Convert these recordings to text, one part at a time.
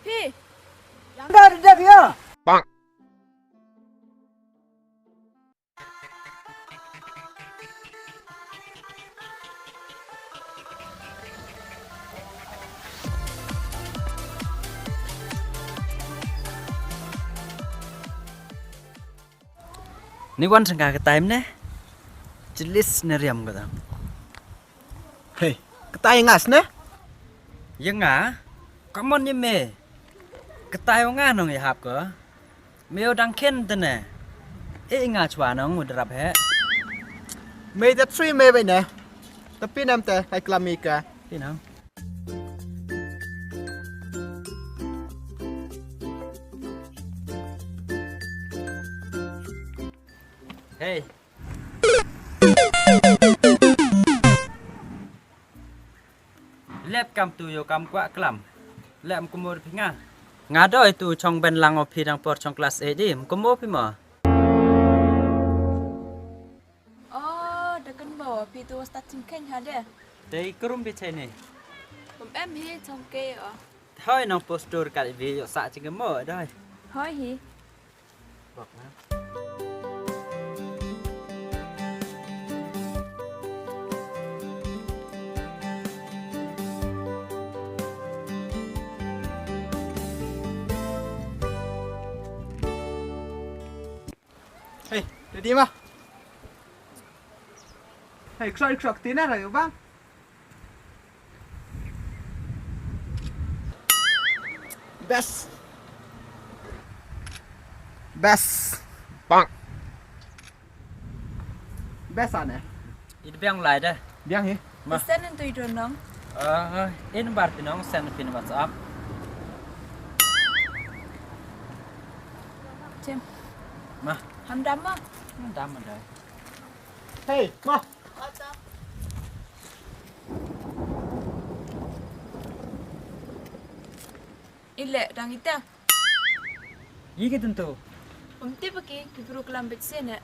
พี่ Yang dah ada dia. Bang. Ni wan sangka ke time ne. Jelis neriam kata. Hei, ketai ngas ne? Yang ngah, kamon ye me. Ketai ngah nong ya hap ke. Meo dang ken tene. Ngah chua nong udrap he. Mei the tree mei vậy nè. Tapi nam te hai klamika. Pi nong. Hey. Lep kam tu yo kam kwa klam. Lep kumur pi nga. Nga doi tu chong ben lang o pi dang por chong kelas A di. Kumur pi mo. Oh, dah kan bawa pi tu start cingkeng ada. Dei kerum pi chai ni.ผมem hi trong kê ở. Thôi nong postur kat vi yo sa ching mo doi. Hỏi hi. Bok na. Hei, ready mah? Hei, ksok tina rồi bang. Best. Best. Bang. Best à nè. It biang lai dah. Biang hi. Ma. Sen en tu idro nong. In bar pi nong send pin WhatsApp. Cem. Ma. Ham dam ah. Dam mà đây. Hei, ma. Ile dang ita. Yi ke tentu. Om ti pergi ke guru kelam bet sen ya.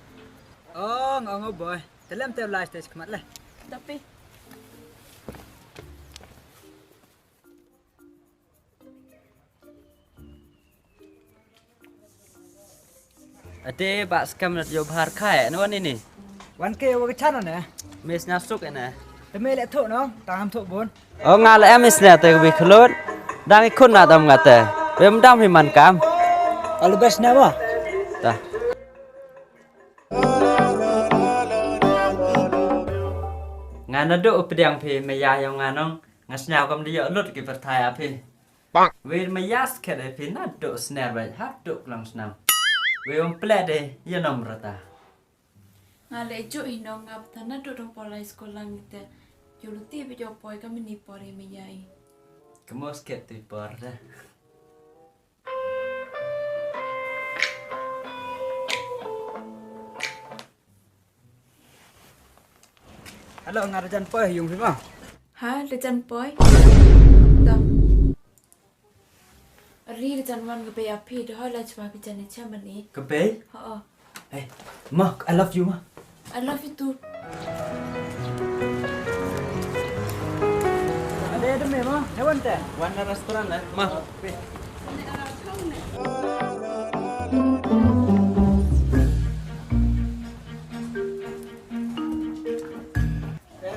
Oh, ngau boy. Dalam te live stage kemat lah. Tapi Ade bak skam nak yo bahar khai no ni. Wan ke wa ke chana nè. Mes nasuk ene. Te mei le thuk no, ta ham thuk bun. Oh ngal em is ne te bi khlut. Dang ikun na dam ngate. Bem dam hi man kam. Alu best nè ba? Ta. Ngana do updiang phi me ya yo nganong. Ngasnyao kam dia lut ki perthai a phi. Bang. We me yas ke de phi na do snare ba hap do klang snam. We om ple de ye nom rata. ngale jo hinong ngap tanah do dong pola sekolah ngite. Juluti be jo poi kami ni pore me yai. Kemos ke tu por da. Hello ngarajan poi yung phi ma. Ha, lejan poi. Dah. Ri lejan wan ke be api dah la chwa ke jan cha mani. Ke pe? Ha. Hey, ma, I love you ma. I love you too. Ada ada me ma. Hewan te. Wan restoran lah. Ma. Pe.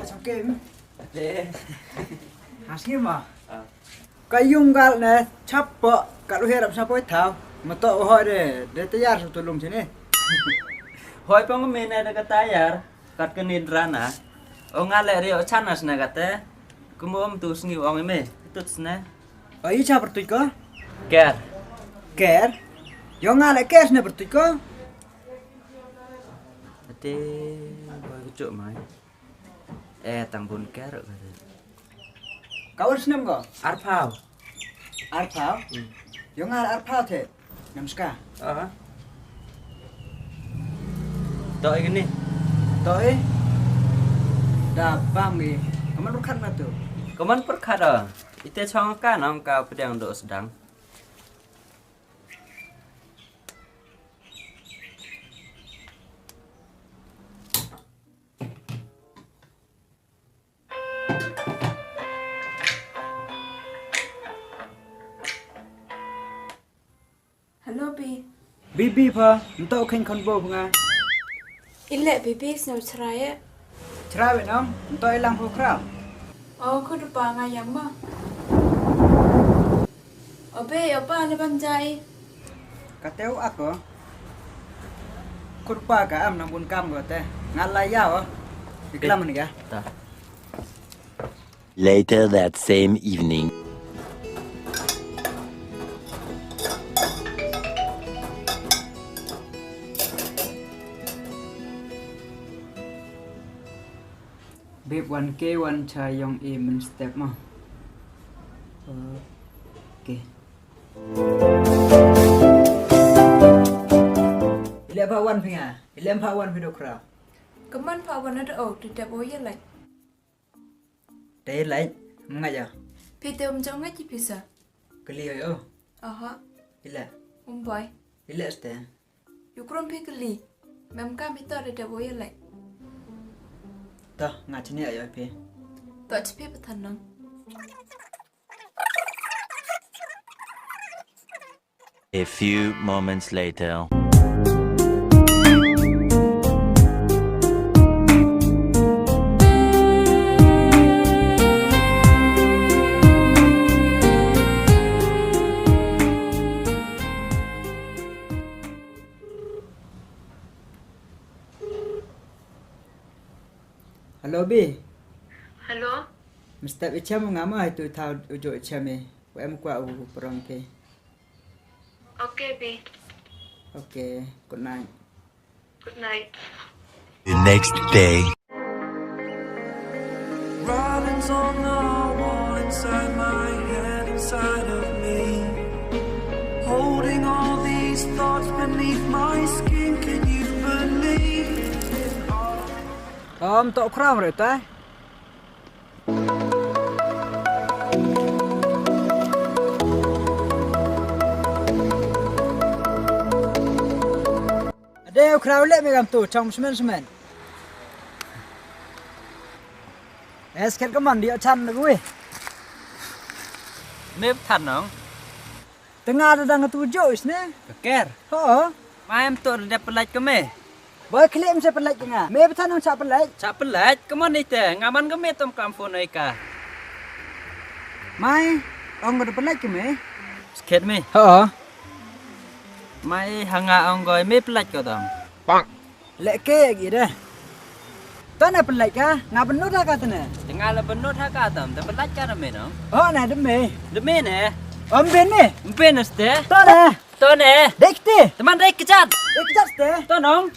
Xong kim. De. Asli ma. Kayung gal nè, chắp bọ, cả lũ hết làm sao bói thảo. Mà tội hỏi để tới gia sụt lùng thế này. Hoy pang me na daga tayar. Kat ke nidrana. O ngale rio chanas na gate. Kumom tu sngi ong me. Tuts na. Ở ý cha bertuj ko? Ker. Ker? Yo ngale kes nè bertuj ko? Ate boy ku cuk mai. Tang bun ker ka. Kau harus nem ko? Arpau. Arpau? Yo ngale arpau thế. Nem ska. Doi gini. Tôi đã bam mi. Kamu berkat na tu. Kaman perkara. Ite chong ka nang ka pedang do sedang. bi. Bibi pa, untuk keng konbo bunga. Ile bibi snow ceraya. Cerai nong, untuk ilang pokraw. Oh, ku depa ngayam ma. Obe, opa le banjai. Kateu ako. Kurpa ka am nang bun kam go te. Ngalai ya Iklam ni ka. Later that same evening. Bếp 1K 1 chai yong e min step ma. Okay. Ile pa 1 pinga. Ile pa 1 video kra. Keman pa wana de oh tidak boye lai. Te lại ngay giờ. Pite jong ngaji bisa. Keli yo. Aha, Ile. boy. Ile ste. Yukron pi keli. Mem kam pita tidak boye lai. Ta ngat ni ayo pe. Tak cepi petanang. A few moments later. Hello bi. Hello. Mr. Icham ngama hai tu thao ujo ichame. Em qua u prong ke. Okay, bi. Okay, good night. Good night. The next day. Writings on the wall inside my head, inside of me. Holding all these thoughts beneath my skin. Can you believe it all? To kram rồi ta. Đeo khao lệ mày làm tủ trong semen. Es kan kaman dia chan được gue. Mếp thật nóng. Tengah ada dang tu jokes ne. Keker. Ho. Mai em tuh udah pelaj ke me. Boy klaim saya pelaj tengah. Me betan nang cak pelaj. Cak pelaj, kemana itu? Ngaman ke me tom kampung naika. Mai ong ada pelaj ke me? Sket me. Ho. Mai hanga ong goy me pelaj ke tom. Bang. Lek ke gitu dah. Tana pelaj ka? Ngap benut dah katanya. Tengah le benut ha ka tom, te pelaj ka me no. Oh nah demi. Demi ne. Om ben ni. Ben ste. Tana. To ne. Dekti. Teman dek kecat. Dekat ste. To nong.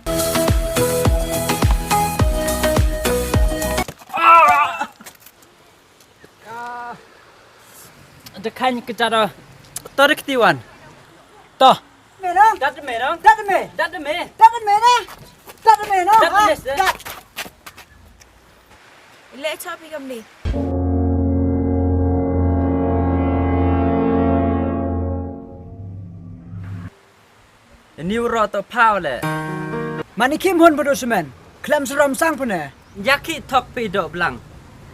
Dekan kecat dah. To dek tiwan. To. Me no. Dat me no. Dat me. Dat me. Dat me ne. Dat me no. Dat me ste. Ile chapi kam ni. New roto pau le. Mani kim hon bodo semen. Klem seram sang pune. Yaki tok pi do blang.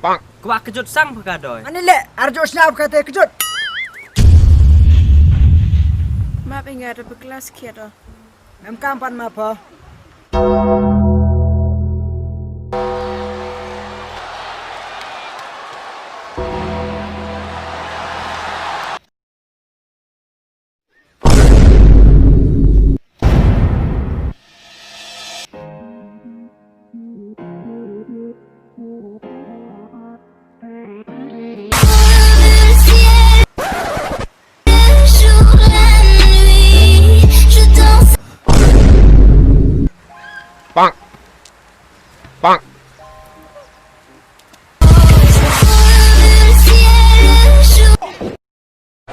Bang. Kwa kejut sang pekadoi. Ani le arjo snap kata kejut. Ma pengen ada berkelas kira. Nam kampan ma pa. Bang. Bang.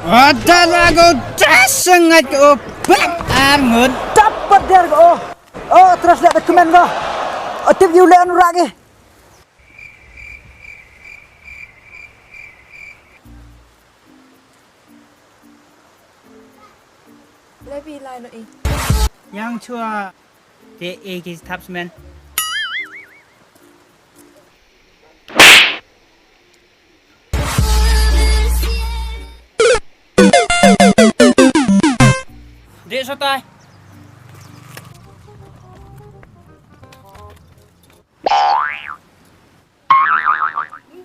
Ada lagu sangat ko. Angut dapat dia ko. Oh terus lihat dokumen ko. Tip you le anu lagi. Lebih lain ni. Yang chua the egg tapsman. Dek so coi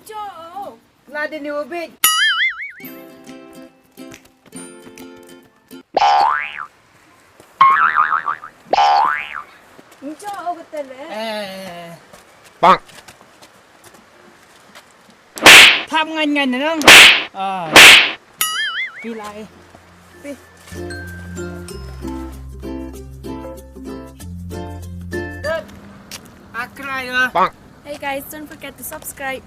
Cho. là đi nhiều biết Cho betul eh. Bonk. thăm ngành ngành này không đi lại đi Akrai Bonk. Hey guys, don't forget to subscribe.